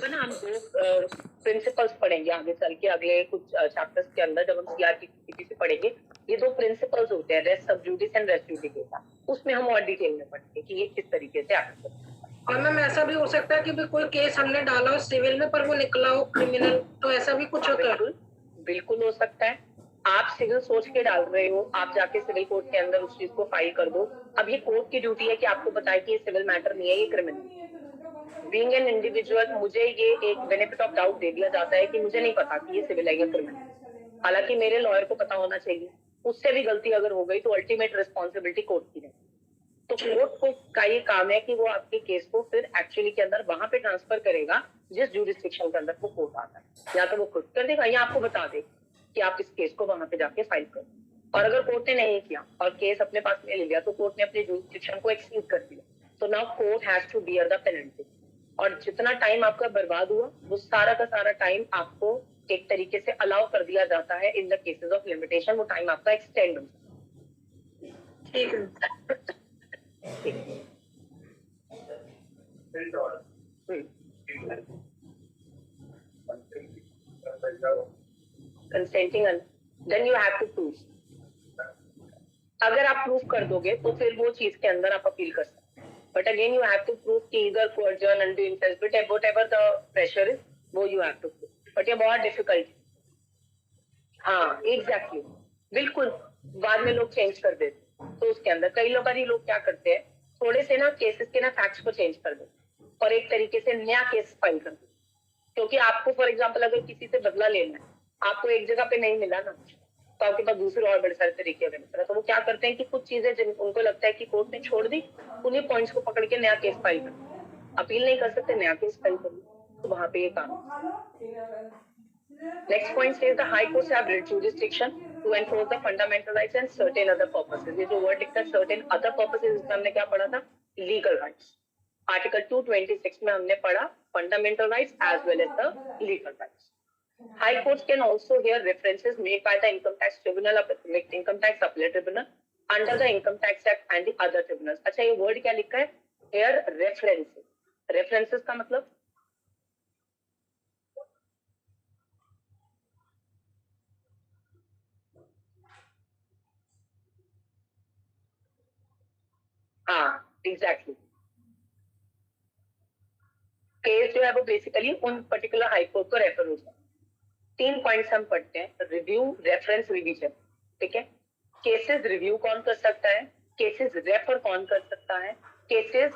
ऊपर ना हम दो प्रिंसिपल्स पढ़ेंगे आगे चल के, अगले कुछ चैप्टर्स के अंदर जब हम सीआरपीसी से पढ़ेंगे। ये दो प्रिंसिपल्स होते हैं, रेस सब जुडिस एंड रेस जुडिकेटा, उसमें हम और डिटेल में पढ़ेंगे कि ये किस तरीके से एक्ट करते हैं। और मैम ऐसा भी हो सकता है कि कोई केस हमने डाला हो सिविल में पर वो निकला हो क्रिमिनल, तो ऐसा भी कुछ होता है? बिल्कुल हो सकता है। आप सिविल सोच के डाल रहे हो, आप जाके सिविल कोर्ट के अंदर उस चीज को फाइल कर दो। अब ये कोर्ट की ड्यूटी है कि आपको बताए कि ये सिविल मैटर नहीं है, ये क्रिमिनल। बीइंग एन इंडिविजुअल मुझे ये एक बेनिफिट ऑफ डाउट दे दिया जाता है कि मुझे नहीं पता कि ये सिविल है या क्रिमिनल, हालांकि मेरे लॉयर को पता होना चाहिए। उससे भी गलती अगर हो गई तो अल्टीमेट रिस्पॉन्सिबिलिटी कोर्ट की है। तो कोर्ट को का ये काम है कि वो आपके केस को फिर एक्चुअली के अंदर वहां पे ट्रांसफर करेगा जिस जुरिस्डिक्शन के अंदर वो कोर्ट आता है, या तो वो खुद कर देगा या आपको बता दे कि आप इस केस को वहां पे जाके फाइल करो। और अगर कोर्ट ने नहीं किया और केस अपने पास ले लिया तो कोर्ट ने अपने जुरिस्डिक्शन को एक्सीड कर दिया, तो now court has to bear the penalty. और जितना टाइम आपका बर्बाद हुआ वो सारा का सारा टाइम आपको एक तरीके से अलाउ कर दिया जाता है in the cases of limitation, वो टाइम आपका एक्सटेंड हो जाता है। ठीक है। Consenting, then you have to prove. अगर आप प्रूव कर दोगे तो फिर वो चीज के अंदर आप अपील कर सकते हैं, but again you have to prove कि इधर कोर्जन अनड्यू इंसेस्ट व्हाटएवर द प्रेशर इज, वो you have to prove, but ये बहुत डिफिकल्ट है। हाँ एग्जैक्टली, बिल्कुल। बाद में लोग चेंज कर देते, तो उसके अंदर कई लोग क्या करते हैं, थोड़े से ना केसेस के ना फैक्ट्स को चेंज कर देते और एक तरीके से नया केस फाइल कर देते। क्योंकि आपको फॉर एग्जांपल अगर किसी से बदला लेना है, आपको एक जगह पे नहीं मिला ना, तो आपके पास दूसरे और बड़े सारे तरीके अवेलेबल, तो वो क्या करते हैं कि कुछ चीजें जिन उनको लगता है कि कोर्ट ने छोड़ दी, उन्हीं पॉइंट्स को पकड़ के नया केस फाइल कर, अपील नहीं कर सकते, नया केस फाइल कर, तो वहां पे ये काम। Next point says the high courts have jurisdiction to enforce the fundamental rights and certain other purposes. ये जो word लिखता है certain other purposes, इसमें हमने क्या पढ़ा था? Legal rights. Article 226 में हमने पढ़ा fundamental rights as well as the legal rights. High courts can also hear references made by the income tax tribunal, income tax appellate tribunal under the income tax act and the other tribunals. अच्छा ये word क्या लिखा है? Hear references. References का मतलब हाँ exactly, case जो है वो बेसिकली उन पर्टिकुलर हाई कोर्ट को रेफर होता है। 3 पॉइंट्स हम पढ़ते हैं, रिव्यू, रेफरेंस, रिवीजन। ठीक है, केसेस रिव्यू कौन कर सकता है, केसेस रेफर कौन कर सकता है, केसेस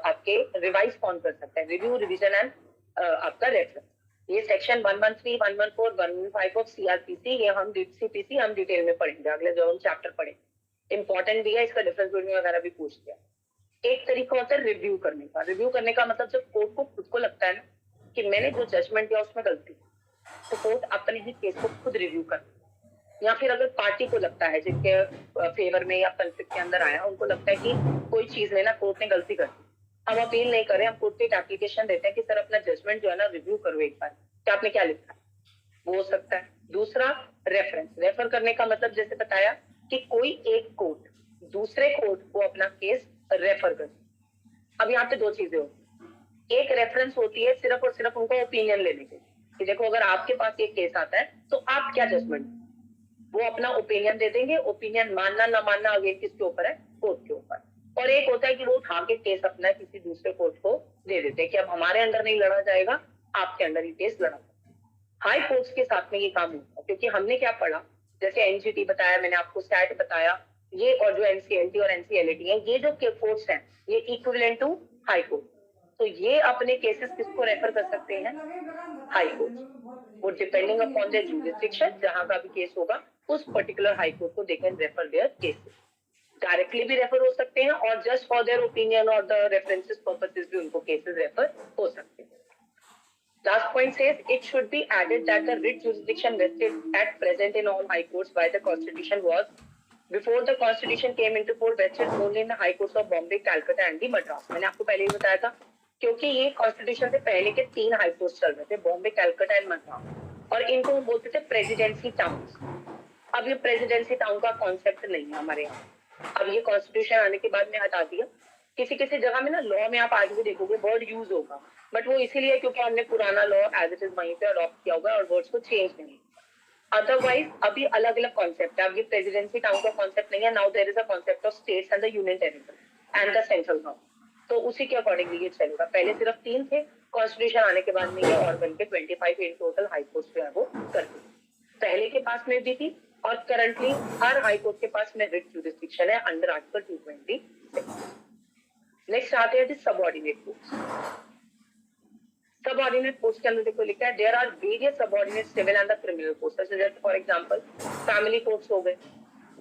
आपके रिवाइज कौन कर सकता है, रिव्यू, रिवीजन एंड आपका रेफरेंस। ये सेक्शन 113, 114, 115 ऑफ सीआरपीसी, ये हम सीपीसी हम डिटेल में पढ़ेंगे अगले जो हम चैप्टर पढ़ेंगे। इंपॉर्टेंट भी है, इसका डिफरेंस बिटवीन वगैरह भी पूछ दिया। एक तरीका होता है रिव्यू करने का। रिव्यू करने का मतलब जब कोर्ट को खुद को लगता है ना कि मैंने जो जजमेंट दिया उसमें गलती, तो कोर्ट अपने ही केस को खुद रिव्यू करता है। या फिर अगर पार्टी को लगता है जिनके फेवर में या कॉन्फ्लिक्ट के अंदर आया, उनको लगता है कि कोई चीज में ना कोर्ट ने गलती कर दी, हम अपील नहीं करें, हम कोर्ट को एक एप्लीकेशन देते हैं कि सर अपना जजमेंट जो है ना रिव्यू करो एक बार, क्या आपने क्या लिखा है, वो हो सकता है। दूसरा रेफरेंस, रेफर करने का मतलब जैसे बताया कि कोई एक कोर्ट दूसरे कोर्ट को अपना केस रेफर कर। अब यहाँ पे दो चीजें होती, एक रेफरेंस होती है सिर्फ और सिर्फ उनको ओपिनियन लेने के, कि देखो अगर आपके पास एक केस आता है तो आप क्या जजमेंट, वो अपना ओपिनियन दे देंगे, ओपिनियन मानना ना मानना अगेन किसके ऊपर है, कोर्ट के ऊपर। और एक होता है कि वो उठा के केस अपना किसी दूसरे कोर्ट को दे देते हैं कि अब हमारे अंदर नहीं लड़ा जाएगा, आपके अंदर ही केस लड़ा। हाई कोर्ट्स के साथ में ये काम होता है, क्योंकि हमने क्या पढ़ा, जैसे एनजीटी बताया मैंने आपको, स्टैट बताया, ये और जो एनसीएलटी और एनसीएलटी है, ये जो कोर्ट्स हैं ये इक्विवेलेंट टू हाई कोर्ट, तो ये अपने केसेस किसको रेफर कर सकते हैं, हाई कोर्ट। वो डिपेंडिंग अपॉन देयर जुरिस्डिक्शन, जहां का भी केस होगा उस पर्टिकुलर हाई कोर्ट को they can refer their cases. Directly भी रेफर हो सकते हैं और जस्ट फॉर देयर ओपिनियन और द रेफरेंसेस पर्पसेस भी उनको केसेस रेफर हो सकते हैं। Last point says it should be added that the writ jurisdiction vested at present in all high courts by the Constitution was, before the Constitution came into force, vested only in the high courts of Bombay, Calcutta and the Madras. मैंने आपको पहले ही बताया था, क्योंकि ये constitution से पहले के 3 हाई कोर्ट्स चल रहे थे, बॉम्बे, कैलकाटा एंड मद्रास, और इनको हम बोलते थे प्रेसिडेंसी टाउन्स। अब ये प्रेसिडेंसी टाउन का कॉन्सेप्ट नहीं है हमारे यहाँ, अब ये कॉन्स्टिट्यूशन आने के बाद में हटा दिया, किसी किसी जगह में ना लॉ में आप आज भी देखोगे वर्ड यूज होगा, बट वो इसीलिए क्योंकि हमने पुराना लॉ एज इट इज वहीं पे अडॉप्ट किया होगा और वर्ड्स को चेंज नहीं। अदरवाइज अभी अलग अलग कॉन्सेप्ट है, अभी प्रेसिडेंसी टाउन का कॉन्सेप्ट नहीं है, now there is a concept of states and the union territory and the central government. तो उसी के अकॉर्डिंगली ये चलेगा। पहले सिर्फ 3 थे, कॉन्स्टिट्यूशन आने के बाद में ये और बन के 25 इन टोटल हाई कोर्ट जो है वो कर दी। पहले के पास में भी थी और करंटली हर हाई कोर्ट के पास में रिट जुरिस्डिक्शन है अंडर आर्टिकल 226। नेक्स्ट आते हैं सबऑर्डिनेट कोर्ट्स। सबऑर्डिनेट कोर्ट्स के अंदर देखो लिखा है there are various subordinate civil and the criminal courts. जैसे फॉर एग्जांपल फैमिली कोर्ट्स हो गए,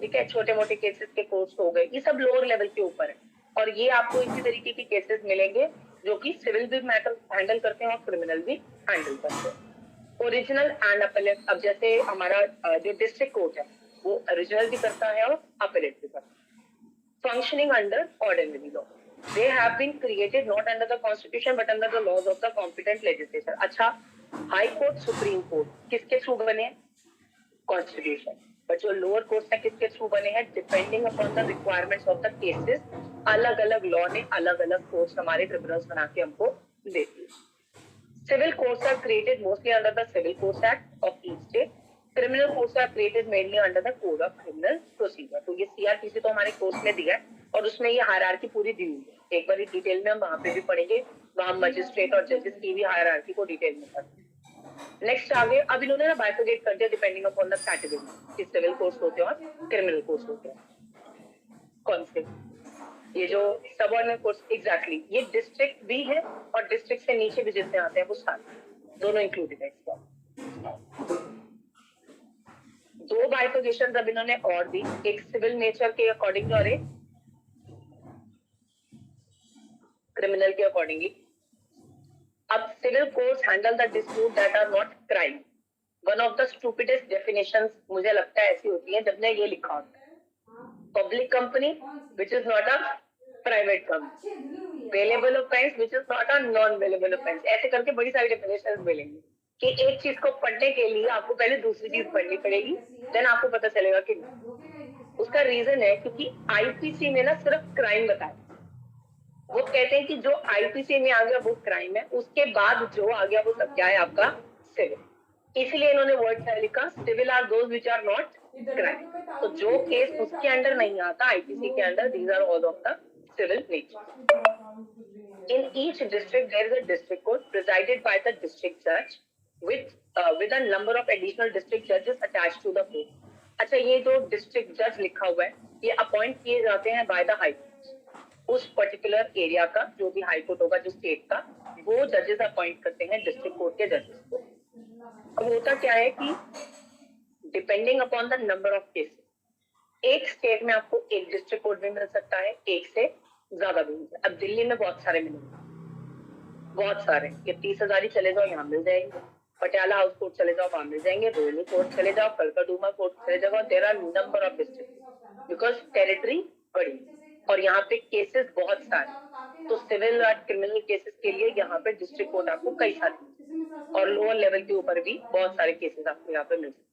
ठीक है, छोटे मोटे केसेस के कोर्ट्स हो गए, ये सब लोअर लेवल के ऊपर है। और ये आपको इसी तरीके के केसेस मिलेंगे जो कि सिविल भी मैटर हैंडल करते हैं और क्रिमिनल भी हैंडल करते हैं। ओरिजिनल एंड अपीलेट, अब जैसे हमारा जो डिस्ट्रिक्ट कोर्ट है वो ओरिजिनल भी करता है और अपीलेट भी करता है। Functioning under ordinary law, they have been created not under the constitution but under the laws of the competent legislature। अच्छा, हाई कोर्ट सुप्रीम कोर्ट किसके थ्रू बने हैं? कॉन्स्टिट्यूशन। बट जो लोअर कोर्ट्स है किसके थ्रू बने हैं? Depending upon the requirements of the cases, अलग अलग लॉ ने अलग अलग कोर्ट्स हमारे ट्रिब्यूनल्स बना के हमको देती है। Civil courts are created mostly under the civil courts act of each state. Criminal courts are created mainly under the code of criminal procedure. तो ये सीआरपीसी तो हमारे कोर्स में दिया है और उसमें ये हायरार्की पूरी दी हुई है। एक बार डिटेल में हम वहां पे भी पढ़ेंगे, वहां मजिस्ट्रेट और जजेस की भी हायरार्की को डिटेल में पढ़ेंगे। नेक्स्ट आगे अब इन्होंने ना बाइफरकेट कर दिया डिपेंडिंग अपॉन द कैटेगरी कि सिविल कोर्ट्स होते हैं और क्रिमिनल कोर्ट्स होते हैं। कौन से? ये जो सबऑर्डिनेट कोर्ट्स, एग्जैक्टली ये डिस्ट्रिक्ट भी है और डिस्ट्रिक्ट से नीचे भी जितने आते हैं वो सारे दोनों इंक्लूडेड है इसका। 2 बाइफरकेशन अब इन्होंने और दी, एक सिविल नेचर के अकॉर्डिंग और एक क्रिमिनल के अकॉर्डिंगली। अब civil courts handle the dispute that are not crime. One of the stupidest definitions मुझे लगता है ऐसी होती है जब ने ये लिखा होता है public company which is not a private company, bailable offence which is not a non bailable offence. ऐसे करके बड़ी सारी डेफिनेशंस मिलेंगी कि एक चीज को पढ़ने के लिए आपको पहले दूसरी चीज पढ़नी पड़ेगी, देन आपको पता चलेगा कि उसका रीजन है क्योंकि आईपीसी ने ना सिर्फ क्राइम बताया। वो कहते हैं कि जो आईपीसी में आ गया वो क्राइम है, उसके बाद जो आ गया वो सब क्या है आपका सिविल। इसलिए इन्होंने वर्ड क्या लिखा, civil are those which are not crime. तो जो केस उसके अंडर नहीं आता आईपीसी के under, these are all of the civil nature. In each district there is a district court presided by the district जज with a number of additional district judges attached to the court। अच्छा, ये जो district जज लिखा हुआ है ये appoint किए जाते हैं बाय द हाई कोर्ट। उस पर्टिकुलर एरिया का जो भी हाई कोर्ट होगा जो स्टेट का, वो जजेस अपॉइंट करते हैं डिस्ट्रिक्ट कोर्ट के जजेस को। अब होता क्या है कि depending upon the number of cases, एक स्टेट में आपको एक डिस्ट्रिक्ट कोर्ट भी मिल सकता है, एक से ज्यादा भी मिल सकता है। अब दिल्ली में बहुत सारे मिलेंगे, बहुत सारे, ये 30,000 ही चले जाओ यहाँ मिल जाएंगे, पटियाला हाउस कोर्ट चले जाओ वहां मिल जाएंगे, रोहिणी कोर्ट चले जाओ, कलकदुमा कोर्ट चले जाओ। There are number of district because territory बड़ी और यहाँ पे केसेस बहुत सारे। तो सिविल और क्रिमिनल केसेस के लिए यहाँ पे डिस्ट्रिक्ट कोर्ट आपको कई सारे और लोअर लेवल के ऊपर भी बहुत सारे केसेस आपको यहाँ पे मिल सकते।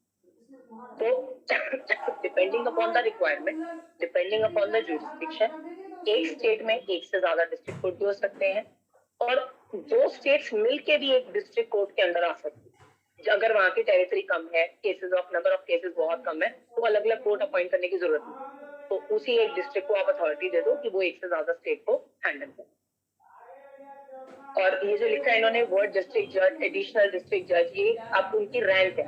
तो depending upon the requirement, depending upon the jurisdiction, एक स्टेट में एक से ज्यादा डिस्ट्रिक्ट कोर्ट भी हो सकते हैं और 2 स्टेट्स मिलके भी एक डिस्ट्रिक्ट कोर्ट के अंदर आ सकती है। अगर वहां की टेरिटरी कम है, cases of number of cases बहुत कम है, तो अलग अलग कोर्ट अपॉइंट करने की जरूरत नहीं। तो उसी एक डिस्ट्रिक्ट को आप अथॉरिटी दे दो कि वो एक से ज्यादा स्टेट को हैंडल करे। और ये जो लिखा है इन्होंने वर्ड डिस्ट्रिक्ट जज, एडिशनल डिस्ट्रिक्ट जज, ये अब उनकी रैंक है।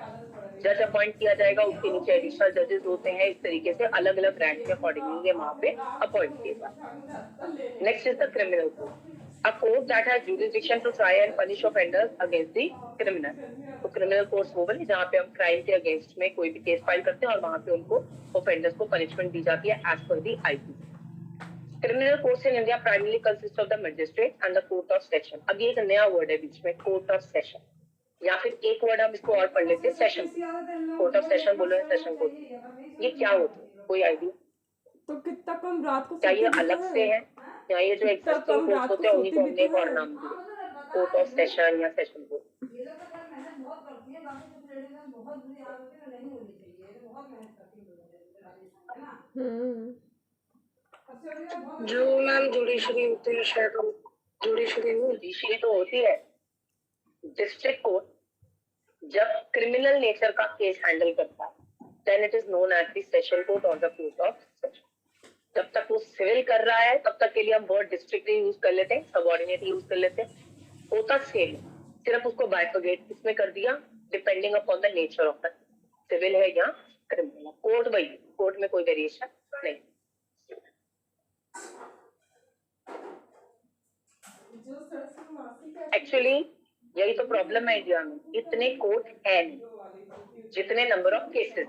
जज अपॉइंट किया जाएगा, उसके नीचे एडिशनल जजेस होते हैं, इस तरीके से अलग अलग रैंक के अकॉर्डिंगली वहां पे अपॉइंट किए जाते। Next is the criminal court, a court that has jurisdiction to try and punish offenders against the criminal। तो क्रिमिनल कोर्ट्स वो बने जहाँ पे हम क्राइम के अगेंस्ट में कोई भी केस फाइल करते हैं और वहां पे उनको ऑफेंडर्स को पनिशमेंट दी जाती है as per the IPC. Criminal courts in India primarily consist of the magistrate and the court of session. अब ये एक नया वर्ड है बीच में, कोर्ट ऑफ सेशन, या फिर एक वर्ड हम इसको और पढ़ लेते हैं, सेशन कोर्ट ऑफ सेशन बोलो, सेशन कोर्ट। ये क्या होता है, कोई आइडिया? तो कितना कम रात को क्या ये अलग से है या ये जो एग्जिस्टिंग कोर्ट होते हैं उन्हीं को हमने एक और नाम दिया, कोर्ट ऑफ सेशन या सेशन कोर्ट? जो मैम जुडिशरी होते हैं शायद जुडिशरी में जुडिशरी तो होती है। डिस्ट्रिक्ट कोर्ट जब क्रिमिनल नेचर का केस हैंडल करता है then it is known as the session court और द कोर्ट ऑफ सेशन। जब तक वो सिविल कर रहा है तब तक के लिए हम वर्ड डिस्ट्रिक्ट यूज कर लेते हैं, सबऑर्डिनेट यूज कर लेते हैं, होता सेम, सिर्फ उसको बाइफर्गेट इसमें कर दिया depending upon the nature of the civil है या क्रिमिनल। कोर्ट वही, कोर्ट में कोई वेरिएशन नहीं। एक्चुअली यही तो प्रॉब्लम है इंडिया में, इतने कोर्ट है नहीं, जितने नंबर ऑफ केसेस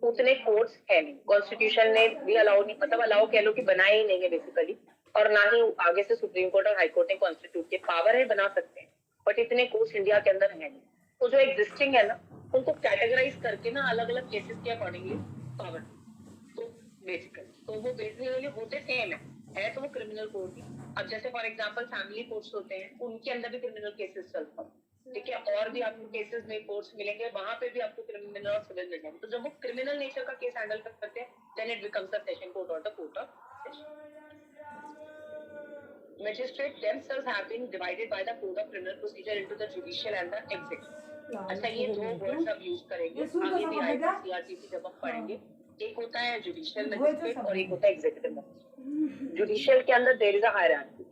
उतने कोर्ट्स है नहीं। कॉन्स्टिट्यूशन ने भी अलाउ नहीं, मतलब अलाउ कह लो कि बनाए ही नहीं है बेसिकली, और ना ही आगे से सुप्रीम कोर्ट और हाई कोर्ट ने कॉन्स्टिट्यूट के पावर है बना सकते हैं, बट इतने कोर्ट्स इंडिया के अंदर है नहीं। तो जो एग्जिस्टिंग है ना उनको कैटेगराइज करके ना अलग अलग केसेस के अकॉर्डिंगली पावर, तो बेसिकली तो वो बेसिकली होते सेम है तो वो क्रिमिनल कोर्ट ही। अब जैसे फॉर एग्जांपल फैमिली कोर्ट्स होते हैं, उनके अंदर भी क्रिमिनल केसेस चलते हैं, ठीक है, और भी आपको केसेस में कोर्ट्स मिलेंगे, वहां पे भी आपको क्रिमिनल और सिविल मिल जाएंगे। तो जब वो क्रिमिनल नेचर का केस हैंडल करते हैं then it becomes the session court और the court of session. Magistrates themselves have been divided by the Code of Criminal Procedure into the judicial and the executive। अच्छा, ये दो words अब use करेंगे आगे भी आएगा सीआरपीसी जब हम पढ़ेंगे। एक होता है जुडिशियल मैजिस्ट्रेट और एक होता है एग्जीक्यूटिव मैजिस्ट्रेट। जुडिशियल के अंदर देयर इज अ हायरार्की,